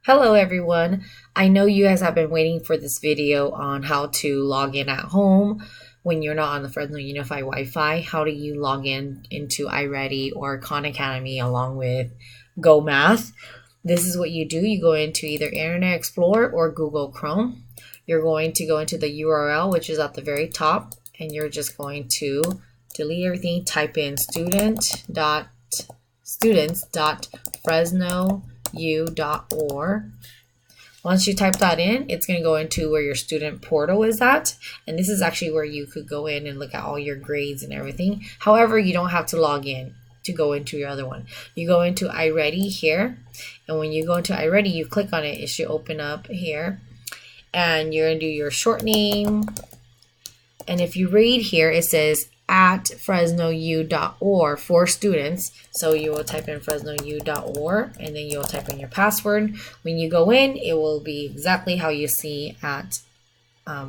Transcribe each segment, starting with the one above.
Hello everyone. I know you guys have been waiting for this video on how to log in at home when you're not on the Fresno Unified Wi-Fi. How do you log in into iReady or Khan Academy along with Go Math? This is what you do. You go into either Internet Explorer or Google Chrome. You're going to go into the URL, which is at the very top, and you're just going to delete everything, type in students.fresnou.org. Once you type that in, it's going to go into where your student portal is at. And this is actually where you could go in and look at all your grades and everything. However, you don't have to log in to go into your other one. You go into iReady here. And when you go into iReady, you click on it. It should open up here. And you're going to do your short name. And if you read here, it says at fresnou.org for students. So you will type in fresnou.org and then you'll type in your password. When you go in, it will be exactly how you see at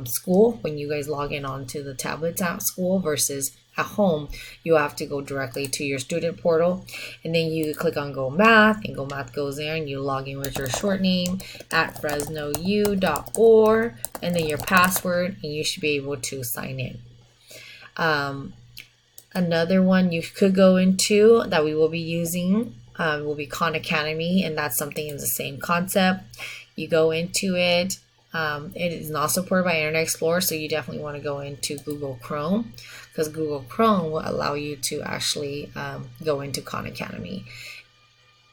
school when you guys log in onto the tablets at school versus at home. You have to go directly to your student portal and then you click on Go Math and Go Math goes there and you log in with your short name at fresnou.org and then your password and you should be able to sign in. Another one you could go into that we will be using will be Khan Academy, and that's something in the same concept. You go into it. It is not supported by Internet Explorer, so you definitely want to go into Google Chrome because Google Chrome will allow you to actually go into Khan Academy.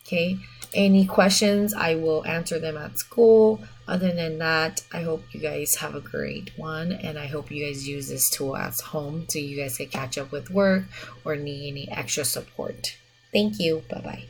Okay, any questions, I will answer them at school. Other than that, I hope you guys have a great one, and I hope you guys use this tool at home so you guys can catch up with work or need any extra support. Thank you. Bye-bye.